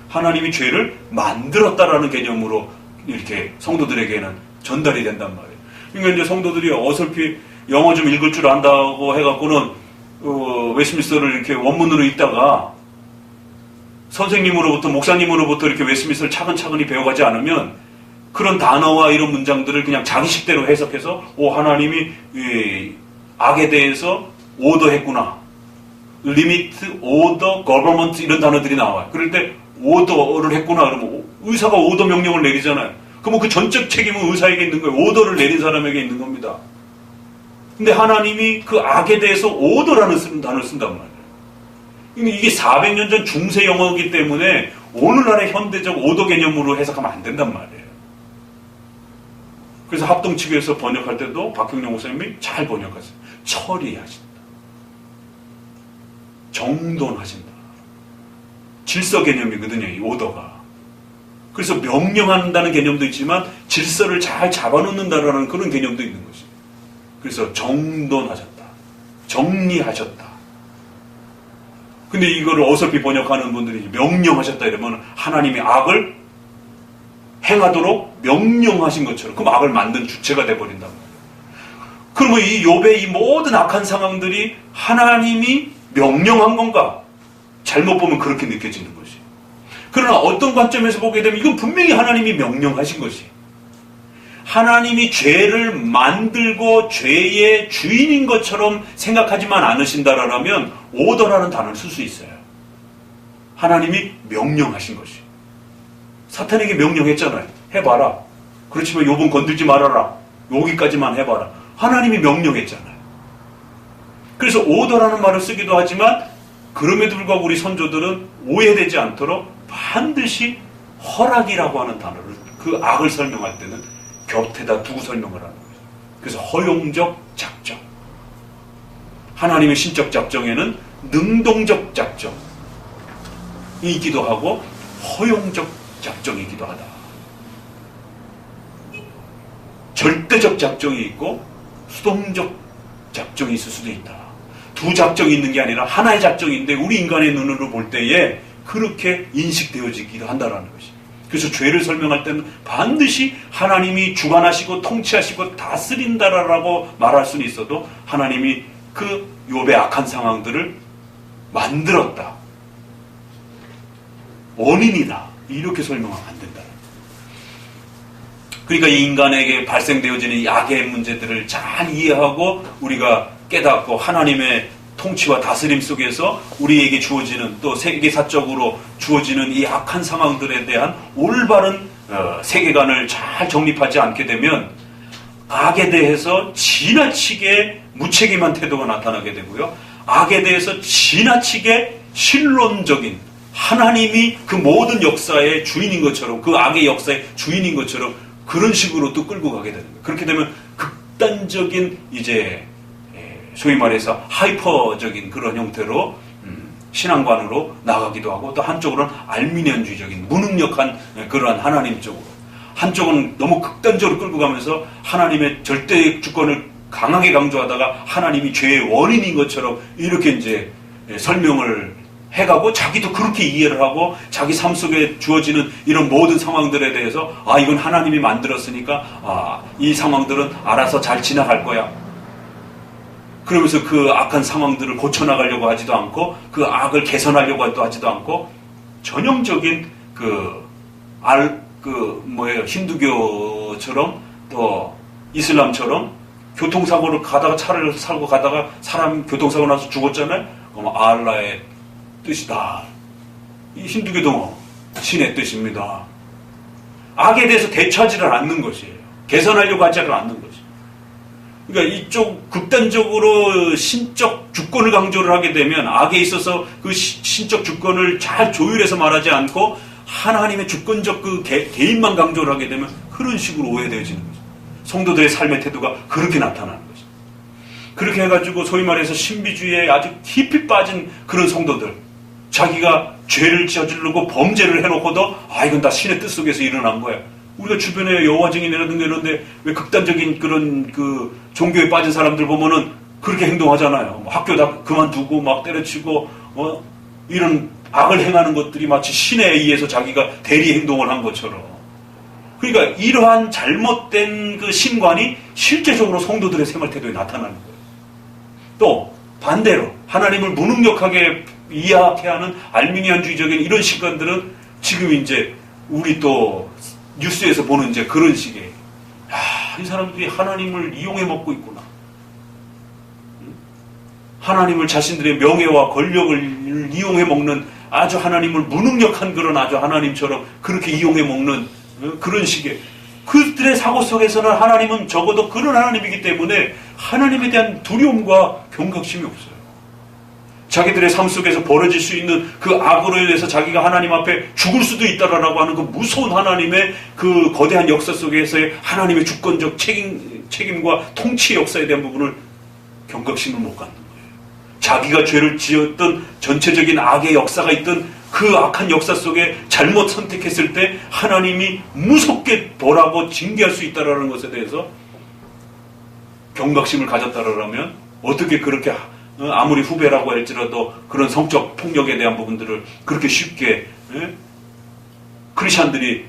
S1: 하나님이 죄를 만들었다라는 개념으로 이렇게 성도들에게는 전달이 된단 말이에요. 그러니까 이제 성도들이 어설피 영어 좀 읽을 줄 안다고 해갖고는 웨스민스터를 이렇게 원문으로 읽다가 선생님으로부터, 목사님으로부터 이렇게 웨스민스터를 차근차근히 배워가지 않으면 그런 단어와 이런 문장들을 그냥 자기식대로 해석해서 하나님이 악에 대해서 오더했구나. 리미트, 오더, 거버먼트 이런 단어들이 나와요. 그럴 때 오더를 했구나 그러면 의사가 오더 명령을 내리잖아요. 그러면 그 전적 책임은 의사에게 있는 거예요. 오더를 내린 사람에게 있는 겁니다. 근데 하나님이 그 악에 대해서 오더라는 단어를 쓴단 말이에요. 이게 400년 전 중세 영어이기 때문에 오늘날의 현대적 오더 개념으로 해석하면 안 된단 말이에요. 그래서 합동 측에서 번역할 때도 박경영 목사님이 잘 번역하세요. 처리하신다. 정돈하신다. 질서 개념이거든요, 이 오더가. 그래서 명령한다는 개념도 있지만 질서를 잘 잡아놓는다라는 그런 개념도 있는 것이에요. 그래서 정돈하셨다. 정리하셨다. 근데 이거를 어설피 번역하는 분들이 명령하셨다 이러면 하나님이 악을 행하도록 명령하신 것처럼 그럼 악을 만든 주체가 돼버린단 말이에요. 그러면 이 욥의 이 모든 악한 상황들이 하나님이 명령한 건가? 잘못 보면 그렇게 느껴지는 것이. 그러나 어떤 관점에서 보게 되면 이건 분명히 하나님이 명령하신 것이. 하나님이 죄를 만들고 죄의 주인인 것처럼 생각하지만 않으신다라면 오더라는 단어를 쓸 수 있어요. 하나님이 명령하신 것이. 사탄에게 명령했잖아요. 해봐라. 그렇지만 욥은 건들지 말아라. 여기까지만 해봐라. 하나님이 명령했잖아요. 그래서 오더라는 말을 쓰기도 하지만 그럼에도 불구하고 우리 선조들은 오해되지 않도록 반드시 허락이라고 하는 단어를 그 악을 설명할 때는 곁에다 두고 설명을 하는 거예요. 그래서 허용적 작정. 하나님의 신적 작정에는 능동적 작정이기도 하고 허용적 작정이기도 하다. 적대적 작정이 있고 수동적 작정이 있을 수도 있다. 두 작정이 있는 게 아니라 하나의 작정인데 우리 인간의 눈으로 볼 때에 그렇게 인식되어지기도 한다라는 것이. 그래서 죄를 설명할 때는 반드시 하나님이 주관하시고 통치하시고 다스린다라고 말할 수는 있어도 하나님이 그 욥의 악한 상황들을 만들었다. 원인이다. 이렇게 설명하면 안 된다. 그러니까 이 인간에게 발생되어지는 이 악의 문제들을 잘 이해하고 우리가 깨닫고 하나님의 통치와 다스림 속에서 우리에게 주어지는 또 세계사적으로 주어지는 이 악한 상황들에 대한 올바른 세계관을 잘 정립하지 않게 되면 악에 대해서 지나치게 무책임한 태도가 나타나게 되고요. 악에 대해서 지나치게 신론적인 하나님이 그 모든 역사의 주인인 것처럼 그 악의 역사의 주인인 것처럼 그런 식으로 또 끌고 가게 되는 거예요. 그렇게 되면 극단적인 이제 소위 말해서 하이퍼적인 그런 형태로 신앙관으로 나가기도 하고 또 한쪽으로는 알미니언주의적인 무능력한 그러한 하나님 쪽으로 한쪽은 너무 극단적으로 끌고 가면서 하나님의 절대 주권을 강하게 강조하다가 하나님이 죄의 원인인 것처럼 이렇게 이제 설명을 해가고 자기도 그렇게 이해를 하고 자기 삶 속에 주어지는 이런 모든 상황들에 대해서 이건 하나님이 만들었으니까 이 상황들은 알아서 잘 지나갈 거야. 그러면서 그 악한 상황들을 고쳐나가려고 하지도 않고 그 악을 개선하려고 하지도 않고 전형적인 힌두교처럼 또 이슬람처럼 교통사고를 가다가 차를 사고 가다가 사람 교통사고 나서 죽었잖아요. 그럼 알라의 뜻이다. 이 힌두교도 신의 뜻입니다. 악에 대해서 대처하지를 않는 것이에요. 개선하려고 하지를 않는 것이에요. 그러니까 이쪽 극단적으로 신적 주권을 강조를 하게 되면 악에 있어서 그 신적 주권을 잘 조율해서 말하지 않고 하나님의 주권적 그 개인만 강조를 하게 되면 그런 식으로 오해되어지는 거죠. 성도들의 삶의 태도가 그렇게 나타나는 거죠. 그렇게 해가지고 소위 말해서 신비주의에 아주 깊이 빠진 그런 성도들, 자기가 죄를 저지르고 범죄를 해놓고도 이건 다 신의 뜻 속에서 일어난 거야. 우리가 주변에 여호와 증인이라든가 이런데 왜 극단적인 그런 그 종교에 빠진 사람들 보면은 그렇게 행동하잖아요. 학교 다 그만두고 막 때려치고 이런 악을 행하는 것들이 마치 신에 의해서 자기가 대리 행동을 한 것처럼. 그러니까 이러한 잘못된 그 신관이 실제적으로 성도들의 생활 태도에 나타나는 거예요. 또 반대로 하나님을 무능력하게 이해하게 하는 알미니안주의적인 이런 시간들은 지금 이제 우리 또 뉴스에서 보는 이제 그런 식의 이 사람들이 하나님을 이용해 먹고 있구나. 하나님을 자신들의 명예와 권력을 이용해 먹는 아주 하나님을 무능력한 그런 아주 하나님처럼 그렇게 이용해 먹는 그런 식의 그들의 사고 속에서는 하나님은 적어도 그런 하나님이기 때문에 하나님에 대한 두려움과 경각심이 없어요. 자기들의 삶 속에서 벌어질 수 있는 그 악으로 인해서 자기가 하나님 앞에 죽을 수도 있다라고 하는 그 무서운 하나님의 그 거대한 역사 속에서의 하나님의 주권적 책임과 통치 역사에 대한 부분을 경각심을 못 갖는 거예요. 자기가 죄를 지었던 전체적인 악의 역사가 있던 그 악한 역사 속에 잘못 선택했을 때 하나님이 무섭게 벌하고 징계할 수 있다라는 것에 대해서 경각심을 가졌다라면 어떻게 그렇게 아무리 후배라고 할지라도 그런 성적 폭력에 대한 부분들을 그렇게 쉽게 크리스찬들이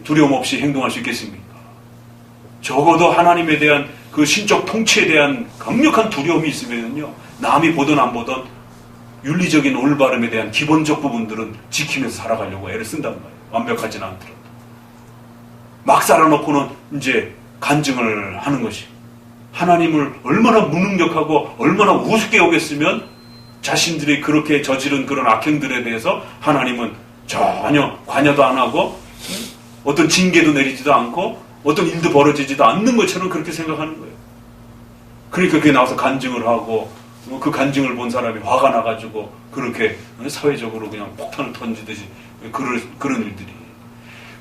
S1: 두려움 없이 행동할 수 있겠습니까? 적어도 하나님에 대한 그 신적 통치에 대한 강력한 두려움이 있으면요, 남이 보든 안 보든 윤리적인 올바름에 대한 기본적 부분들은 지키면서 살아가려고 애를 쓴단 말이에요. 완벽하지는 않더라도. 막 살아놓고는 이제 간증을 하는 것이 하나님을 얼마나 무능력하고 얼마나 우습게 여겼으면 자신들이 그렇게 저지른 그런 악행들에 대해서 하나님은 전혀 관여도 안 하고 어떤 징계도 내리지도 않고 어떤 일도 벌어지지도 않는 것처럼 그렇게 생각하는 거예요. 그러니까 그게 나와서 간증을 하고 그 간증을 본 사람이 화가 나가지고 그렇게 사회적으로 그냥 폭탄을 던지듯이 그런 일들이.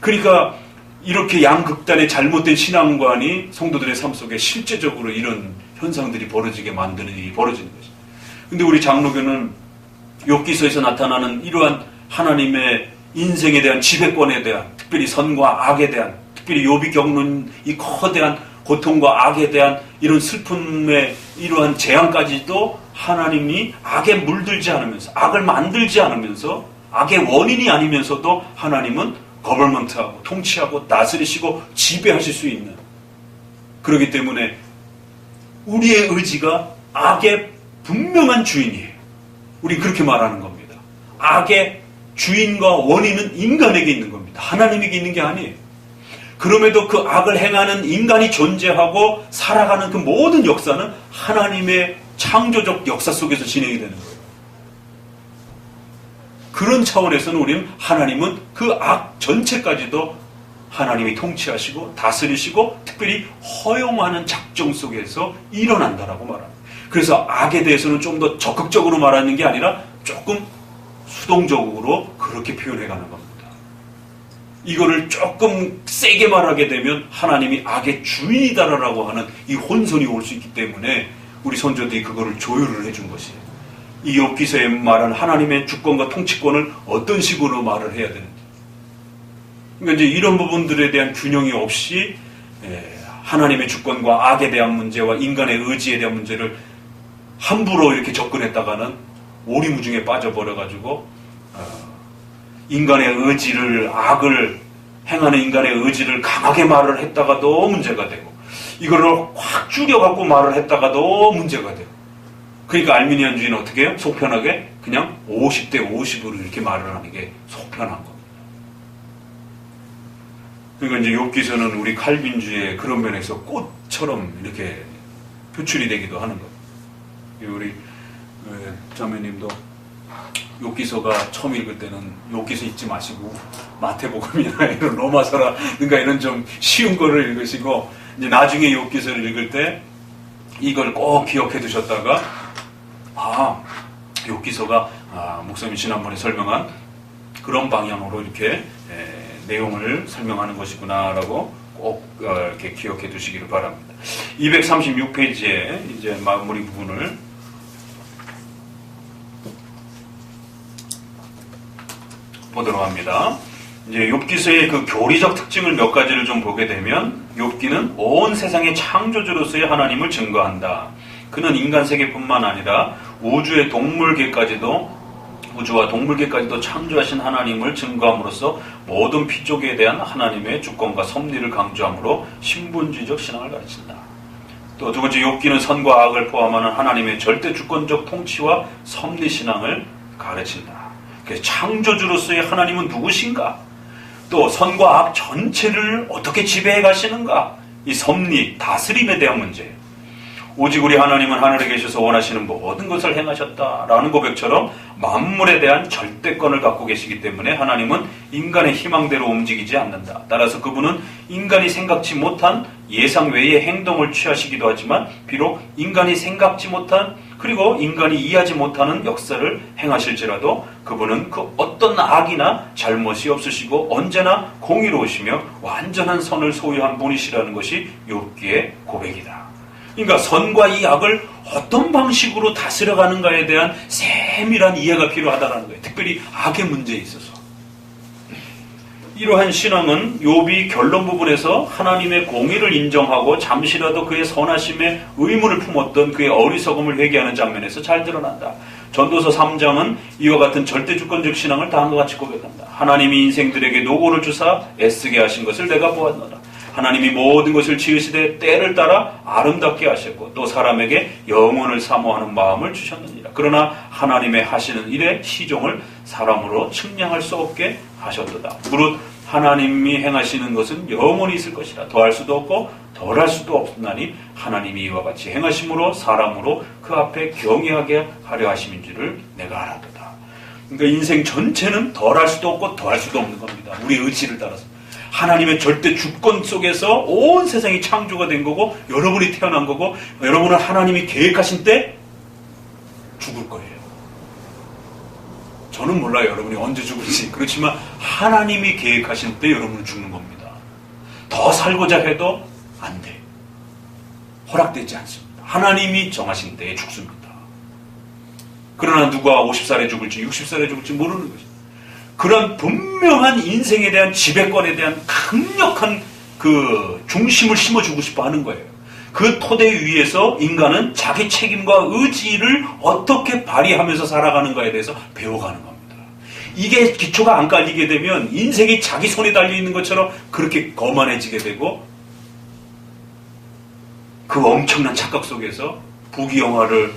S1: 그러니까 이렇게 양극단의 잘못된 신앙관이 성도들의 삶 속에 실제적으로 이런 현상들이 벌어지게 만드는 일이 벌어지는 것이죠. 근데 우리 장로교는 욥기서에서 나타나는 이러한 하나님의 인생에 대한 지배권에 대한, 특별히 선과 악에 대한, 특별히 욥이 겪는 이 거대한 고통과 악에 대한 이런 슬픔의 이러한 재앙까지도 하나님이 악에 물들지 않으면서, 악을 만들지 않으면서, 악의 원인이 아니면서도 하나님은 거벌먼트하고 통치하고 다스리시고 지배하실 수 있는, 그렇기 때문에 우리의 의지가 악의 분명한 주인이에요. 우리 그렇게 말하는 겁니다. 악의 주인과 원인은 인간에게 있는 겁니다. 하나님에게 있는 게 아니에요. 그럼에도 그 악을 행하는 인간이 존재하고 살아가는 그 모든 역사는 하나님의 창조적 역사 속에서 진행이 되는 거예요. 그런 차원에서는 우리는 하나님은 그 악 전체까지도 하나님이 통치하시고 다스리시고 특별히 허용하는 작정 속에서 일어난다라고 말합니다. 그래서 악에 대해서는 좀 더 적극적으로 말하는 게 아니라 조금 수동적으로 그렇게 표현해가는 겁니다. 이거를 조금 세게 말하게 되면 하나님이 악의 주인이다라고 하는 이 혼선이 올 수 있기 때문에 우리 선조들이 그거를 조율을 해준 것이에요. 이 욥기서에 말한 하나님의 주권과 통치권을 어떤 식으로 말을 해야 되는지. 그러니까 이제 이런 부분들에 대한 균형이 없이 하나님의 주권과 악에 대한 문제와 인간의 의지에 대한 문제를 함부로 이렇게 접근했다가는 오리무중에 빠져버려가지고 인간의 의지를, 악을 행하는 인간의 의지를 강하게 말을 했다가도 문제가 되고, 이거를 확 줄여갖고 말을 했다가도 문제가 되고. 그러니까 알미니안주의는 어떻게 해요? 속편하게 그냥 50대 50으로 이렇게 말을 하는 게 속편한 겁니다. 그러니까 이제 욥기서는 우리 칼빈주의의 그런 면에서 꽃처럼 이렇게 표출이 되기도 하는 겁니다. 우리 자매님도 욥기서가 처음 읽을 때는 욥기서 읽지 마시고 마태복음이나 이런 로마서라든가 이런 좀 쉬운 거를 읽으시고, 이제 나중에 욥기서를 읽을 때 이걸 꼭 기억해 두셨다가, 욥기서가 목사님이 지난번에 설명한 그런 방향으로 이렇게 내용을 설명하는 것이구나라고 꼭 이렇게 기억해 두시기를 바랍니다. 236페이지에 이제 마무리 부분을 보도록 합니다. 이제 욥기서의 그 교리적 특징을 몇 가지를 좀 보게 되면, 욥기는 온 세상의 창조주로서의 하나님을 증거한다. 그는 인간 세계뿐만 아니라 우주와 동물계까지도 창조하신 하나님을 증거함으로써 모든 피조계에 대한 하나님의 주권과 섭리를 강조함으로 신분주의적 신앙을 가르친다. 또 두 번째, 욥기는 선과 악을 포함하는 하나님의 절대 주권적 통치와 섭리 신앙을 가르친다. 그래서 창조주로서의 하나님은 누구신가? 또 선과 악 전체를 어떻게 지배해 가시는가? 이 섭리, 다스림에 대한 문제예요. 오직 우리 하나님은 하늘에 계셔서 원하시는 모든 것을 행하셨다라는 고백처럼 만물에 대한 절대권을 갖고 계시기 때문에 하나님은 인간의 희망대로 움직이지 않는다. 따라서 그분은 인간이 생각지 못한 예상 외의 행동을 취하시기도 하지만, 비록 인간이 생각지 못한, 그리고 인간이 이해하지 못하는 역사를 행하실지라도 그분은 그 어떤 악이나 잘못이 없으시고 언제나 공의로우시며 완전한 선을 소유한 분이시라는 것이 욥기의 고백이다. 그러니까 선과 이 악을 어떤 방식으로 다스려가는가에 대한 세밀한 이해가 필요하다는 거예요. 특별히 악의 문제에 있어서. 이러한 신앙은 욥이 결론 부분에서 하나님의 공의를 인정하고 잠시라도 그의 선하심에 의문을 품었던 그의 어리석음을 회개하는 장면에서 잘 드러난다. 전도서 3장은 이와 같은 절대주권적 신앙을 다음과 같이 고백한다. 하나님이 인생들에게 노고를 주사 애쓰게 하신 것을 내가 보았노라. 하나님이 모든 것을 지으시되 때를 따라 아름답게 하셨고 또 사람에게 영원을 사모하는 마음을 주셨느니라. 그러나 하나님의 하시는 일의 시종을 사람으로 측량할 수 없게 하셨도다. 무릇 하나님이 행하시는 것은 영원히 있을 것이라. 더할 수도 없고 덜할 수도 없나니 하나님이 이와 같이 행하심으로 사람으로 그 앞에 경외하게 하려 하심인 줄을 내가 알았도다. 그러니까 인생 전체는 덜할 수도 없고 더할 수도 없는 겁니다. 우리의 의지를 따라서. 하나님의 절대 주권 속에서 온 세상이 창조가 된 거고 여러분이 태어난 거고 여러분은 하나님이 계획하신 때 죽을 거예요. 저는 몰라요. 여러분이 언제 죽을지. 그렇지만 하나님이 계획하신 때 여러분은 죽는 겁니다. 더 살고자 해도 안 돼. 허락되지 않습니다. 하나님이 정하신 때에 죽습니다. 그러나 누가 50살에 죽을지 60살에 죽을지 모르는 것입니다. 그런 분명한 인생에 대한 지배권에 대한 강력한 그 중심을 심어주고 싶어 하는 거예요. 그 토대 위에서 인간은 자기 책임과 의지를 어떻게 발휘하면서 살아가는가에 대해서 배워가는 겁니다. 이게 기초가 안 깔리게 되면 인생이 자기 손에 달려있는 것처럼 그렇게 거만해지게 되고, 그 엄청난 착각 속에서 부귀영화를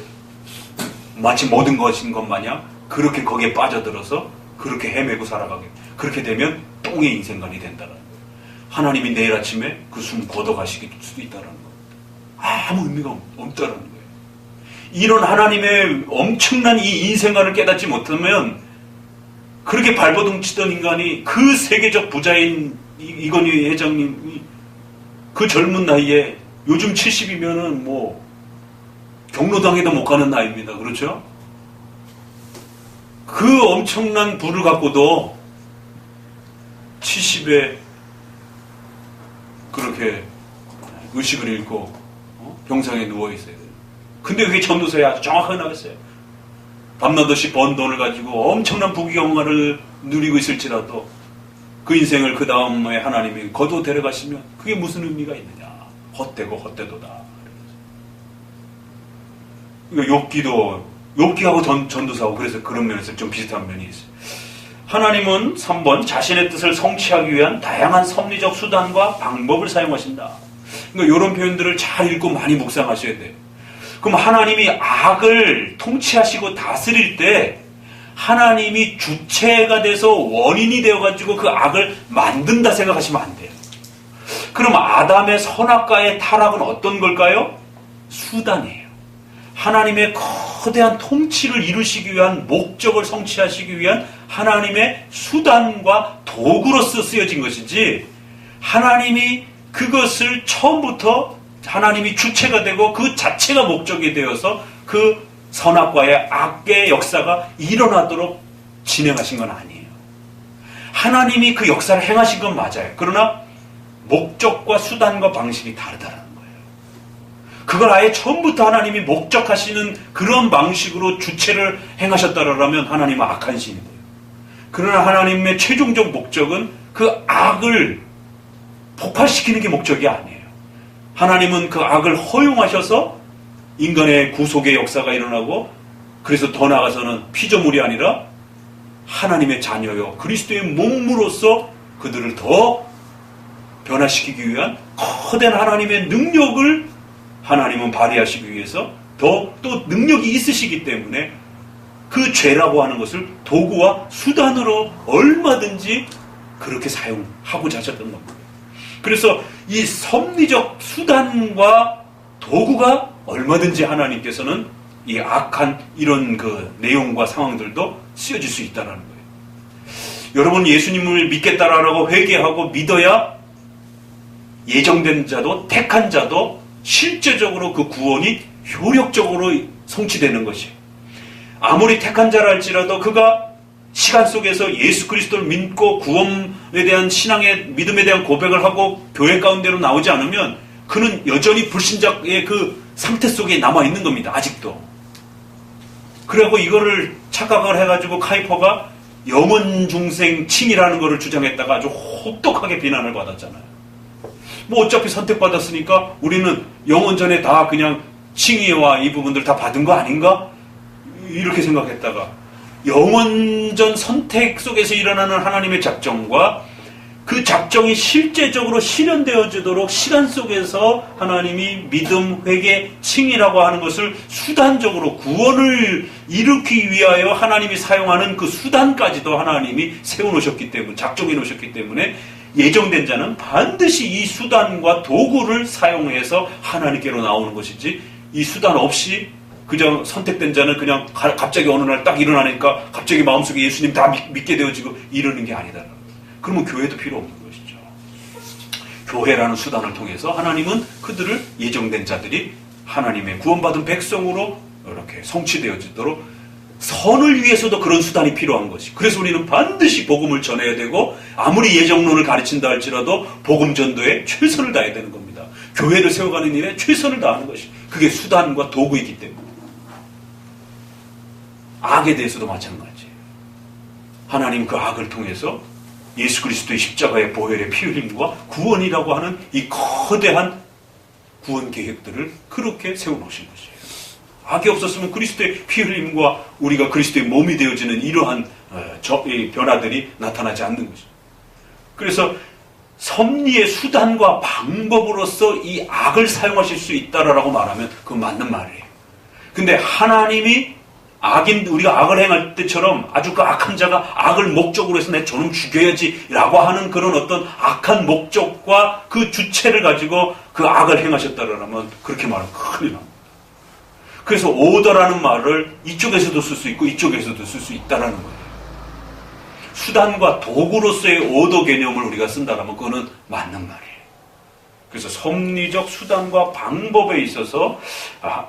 S1: 마치 모든 것인 것 마냥 그렇게 거기에 빠져들어서 그렇게 헤매고 살아가게, 그렇게 되면 똥의 인생관이 된다는 거예요. 하나님이 내일 아침에 그 숨 걷어가실 수도 있다는 거예요. 아무 의미가 없다는 거예요. 이런 하나님의 엄청난 이 인생관을 깨닫지 못하면 그렇게 발버둥 치던 인간이, 그 세계적 부자인 이건희 회장님이 그 젊은 나이에, 요즘 70이면은 뭐 경로당에도 못 가는 나이입니다. 그렇죠? 그 엄청난 부를 갖고도 70에 그렇게 의식을 잃고 병상에 누워있어요. 근데 그게 전도서에 아주 정확하게 나왔어요. 밤낮없이 번 돈을 가지고 엄청난 부귀영화를 누리고 있을지라도 그 인생을 그 다음에 하나님이 거둬 데려가시면 그게 무슨 의미가 있느냐. 헛되고 헛되도다. 욥기하고 전도사하고 그래서 그런 면에서 좀 비슷한 면이 있어요. 하나님은 3번 자신의 뜻을 성취하기 위한 다양한 섭리적 수단과 방법을 사용하신다. 그러니까 이런 표현들을 잘 읽고 많이 묵상하셔야 돼요. 그럼 하나님이 악을 통치하시고 다스릴 때 하나님이 주체가 돼서 원인이 되어가지고 그 악을 만든다 생각하시면 안 돼요. 그럼 아담의 선악과의 타락은 어떤 걸까요? 수단이에요. 하나님의 거대한 통치를 이루시기 위한, 목적을 성취하시기 위한 하나님의 수단과 도구로서 쓰여진 것이지, 하나님이 그것을 처음부터 하나님이 주체가 되고 그 자체가 목적이 되어서 그 선악과의 악의 역사가 일어나도록 진행하신 건 아니에요. 하나님이 그 역사를 행하신 건 맞아요. 그러나 목적과 수단과 방식이 다르다는 거예요. 그걸 아예 처음부터 하나님이 목적하시는 그런 방식으로 주체를 행하셨다라면 하나님은 악한 신이 돼요. 그러나 하나님의 최종적 목적은 그 악을 폭발시키는 게 목적이 아니에요. 하나님은 그 악을 허용하셔서 인간의 구속의 역사가 일어나고, 그래서 더 나아가서는 피조물이 아니라 하나님의 자녀요 그리스도의 몸으로서 그들을 더 변화시키기 위한 거대한 하나님의 능력을 하나님은 발휘하시기 위해서 더 또 능력이 있으시기 때문에 그 죄라고 하는 것을 도구와 수단으로 얼마든지 그렇게 사용하고자 하셨던 겁니다. 그래서 이 섭리적 수단과 도구가 얼마든지 하나님께서는 이 악한 이런 그 내용과 상황들도 쓰여질 수 있다는 거예요. 여러분, 예수님을 믿겠다라고 회개하고 믿어야 예정된 자도 택한 자도 실제적으로 그 구원이 효력적으로 성취되는 것이에요. 아무리 택한 자라 할지라도 그가 시간 속에서 예수 그리스도를 믿고 구원에 대한 신앙의 믿음에 대한 고백을 하고 교회 가운데로 나오지 않으면 그는 여전히 불신자의 그 상태 속에 남아있는 겁니다. 아직도. 그리고 이거를 착각을 해가지고 카이퍼가 영원 중생 칭이라는 것을 주장했다가 아주 혹독하게 비난을 받았잖아요. 뭐 어차피 선택받았으니까 우리는 영원 전에 다 그냥 칭의와 이 부분들 다 받은 거 아닌가? 이렇게 생각했다가 영원전 선택 속에서 일어나는 하나님의 작정과 그 작정이 실제적으로 실현되어지도록 시간 속에서 하나님이 믿음, 회개, 칭의라고 하는 것을 수단적으로 구원을 이루기 위하여 하나님이 사용하는 그 수단까지도 하나님이 세워놓으셨기 때문에, 작정해 놓으셨기 때문에 예정된 자는 반드시 이 수단과 도구를 사용해서 하나님께로 나오는 것이지, 이 수단 없이 그냥 선택된 자는 그냥 갑자기 어느 날 딱 일어나니까 갑자기 마음속에 예수님 다 믿게 되어지고 이러는 게 아니다. 그러면 교회도 필요 없는 것이죠. 교회라는 수단을 통해서 하나님은 그들을, 예정된 자들이 하나님의 구원받은 백성으로 이렇게 성취되어지도록, 선을 위해서도 그런 수단이 필요한 것이. 그래서 우리는 반드시 복음을 전해야 되고, 아무리 예정론을 가르친다 할지라도 복음 전도에 최선을 다해야 되는 겁니다. 교회를 세워가는 일에 최선을 다하는 것이, 그게 수단과 도구이기 때문에. 악에 대해서도 마찬가지예요. 하나님 그 악을 통해서 예수 그리스도의 십자가의 보혈의 피 흘림과 구원이라고 하는 이 거대한 구원 계획들을 그렇게 세워놓으신 것이에요. 악이 없었으면 그리스도의 피 흘림과 우리가 그리스도의 몸이 되어지는 이러한 변화들이 나타나지 않는 것입니다. 그래서 섭리의 수단과 방법으로서 이 악을 사용하실 수 있다라고 말하면 그건 맞는 말이에요. 근데 하나님이 우리가 악을 행할 때처럼 아주 그 악한 자가 악을 목적으로 해서 내 저놈 죽여야지 라고 하는 그런 어떤 악한 목적과 그 주체를 가지고 그 악을 행하셨다라면 그렇게 말하면 큰일 납니다. 그래서 오더라는 말을 이쪽에서도 쓸 수 있고 이쪽에서도 쓸 수 있다라는 거예요. 수단과 도구로서의 오더 개념을 우리가 쓴다라면 그거는 맞는 말이에요. 그래서 섭리적 수단과 방법에 있어서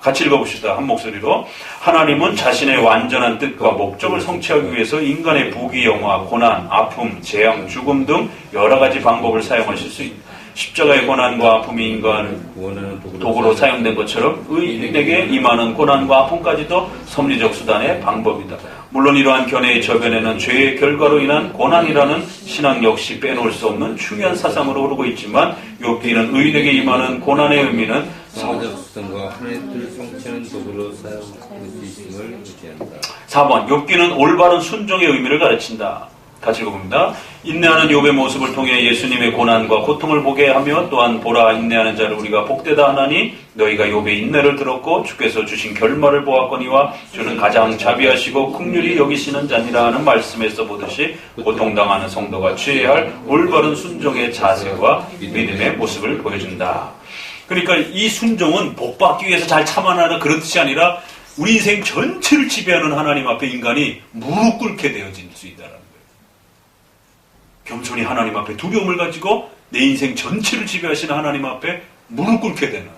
S1: 같이 읽어봅시다. 한 목소리로. 하나님은 자신의 완전한 뜻과 목적을 성취하기 위해서 인간의 부귀영화, 고난, 아픔, 재앙, 죽음 등 여러 가지 방법을 사용하실 수 있다. 십자가의 고난과 아픔이 인간 도구로 사용된 것처럼 의인에게 임하는 고난과 아픔까지도 섭리적 수단의 방법이다. 물론 이러한 견해의 저변에는 죄의 결과로 인한 고난이라는 신앙 역시 빼놓을 수 없는 중요한 사상으로 흐르고 있지만 욥기는 의인에게 임하는 고난의 의미는
S2: 성적 수단과 하나님의 뜻을 성취하는 도구로 사용할 수 있음을 의지한다.
S1: 4번 욥기는 올바른 순종의 의미를 가르친다. 같이 읽어봅니다. 인내하는 욥의 모습을 통해 예수님의 고난과 고통을 보게 하며 또한 보라 인내하는 자를 우리가 복되다 하나니 너희가 욥의 인내를 들었고 주께서 주신 결말을 보았거니와 주는 가장 자비하시고 긍휼히 여기시는 자니라 하는 말씀에서 보듯이 고통당하는 성도가 취해야 할 올바른 순종의 자세와 믿음의 모습을 보여준다. 그러니까 이 순종은 복받기 위해서 잘 참아내는 그런 뜻이 아니라 우리 인생 전체를 지배하는 하나님 앞에 인간이 무릎 꿇게 되어질 수 있다는 거예요. 겸손히 하나님 앞에 두려움을 가지고 내 인생 전체를 지배하시는 하나님 앞에 무릎 꿇게 되는,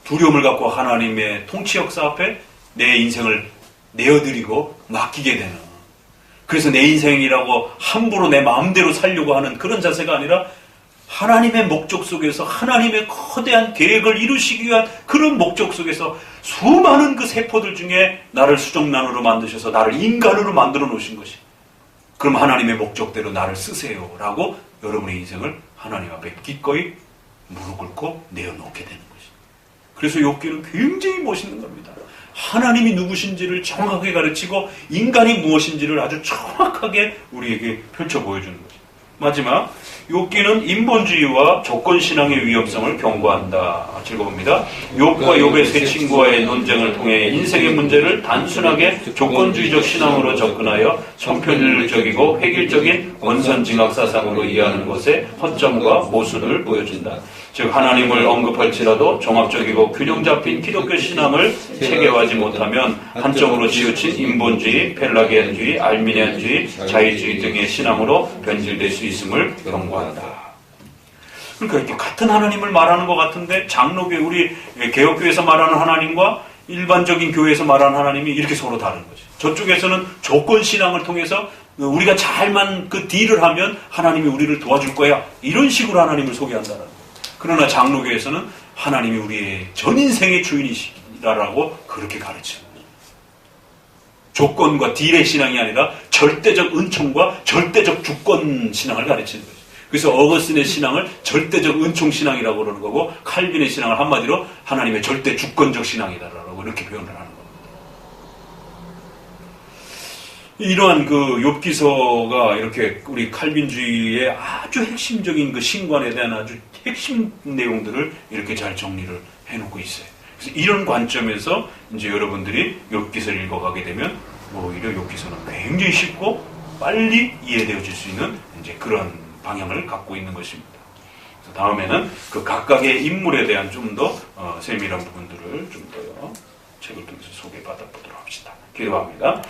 S1: 두려움을 갖고 하나님의 통치 역사 앞에 내 인생을 내어드리고 맡기게 되는, 그래서 내 인생이라고 함부로 내 마음대로 살려고 하는 그런 자세가 아니라 하나님의 목적 속에서 하나님의 거대한 계획을 이루시기 위한 그런 목적 속에서 수많은 그 세포들 중에 나를 수정란으로 만드셔서 나를 인간으로 만들어 놓으신 것이, 그럼 하나님의 목적대로 나를 쓰세요 라고 여러분의 인생을 하나님 앞에 기꺼이 무릎 꿇고 내어놓게 되는 것입니다. 그래서 욥기는 굉장히 멋있는 겁니다. 하나님이 누구신지를 정확하게 가르치고 인간이 무엇인지를 아주 정확하게 우리에게 펼쳐 보여주는 것입니다. 마지막, 욥기는 인본주의와 조건신앙의 위험성을 경고한다. 읽어봅니다. 욥과 욥의 세 친구와의 논쟁을 통해 인생의 문제를 단순하게 조건주의적 신앙으로 접근하여 천편일률적이고 획일적인 원선징악 사상으로 이해하는 것의 허점과 모순을 보여준다. 즉 하나님을 언급할지라도 종합적이고 균형 잡힌 기독교 신앙을 체계화하지 못하면 한쪽으로 치우친 인본주의, 펠라기안주의, 알미니안주의, 자유주의 등의 신앙으로 변질될 수 있음을 경고한다. 그러니까 이렇게 같은 하나님을 말하는 것 같은데 장로교회, 우리 개혁교회에서 말하는 하나님과 일반적인 교회에서 말하는 하나님이 이렇게 서로 다른 거죠. 저쪽에서는 조건신앙을 통해서 우리가 잘만 그 딜을 하면 하나님이 우리를 도와줄 거야, 이런 식으로 하나님을 소개한다는 거예요. 그러나 장로교에서는 하나님이 우리의 전 인생의 주인이시라고 그렇게 가르치는 거예요. 조건과 딜의 신앙이 아니라 절대적 은총과 절대적 주권 신앙을 가르치는 거예요. 그래서 어거스틴의 신앙을 절대적 은총 신앙이라고 그러는 거고, 칼빈의 신앙을 한마디로 하나님의 절대 주권적 신앙이다라고 이렇게 표현을 하는 겁니다. 이러한 그 욥기서가 이렇게 우리 칼빈주의의 아주 핵심적인 그 신관에 대한 아주 핵심 내용들을 이렇게 잘 정리를 해놓고 있어요. 그래서 이런 관점에서 이제 여러분들이 욥기서를 읽어가게 되면 오히려 욥기서는 굉장히 쉽고 빨리 이해되어질 수 있는 이제 그런 방향을 갖고 있는 것입니다. 그래서 다음에는 그 각각의 인물에 대한 좀 더 세밀한 부분들을 좀 더 책을 통해서 소개받아 보도록 합시다. 기도합니다.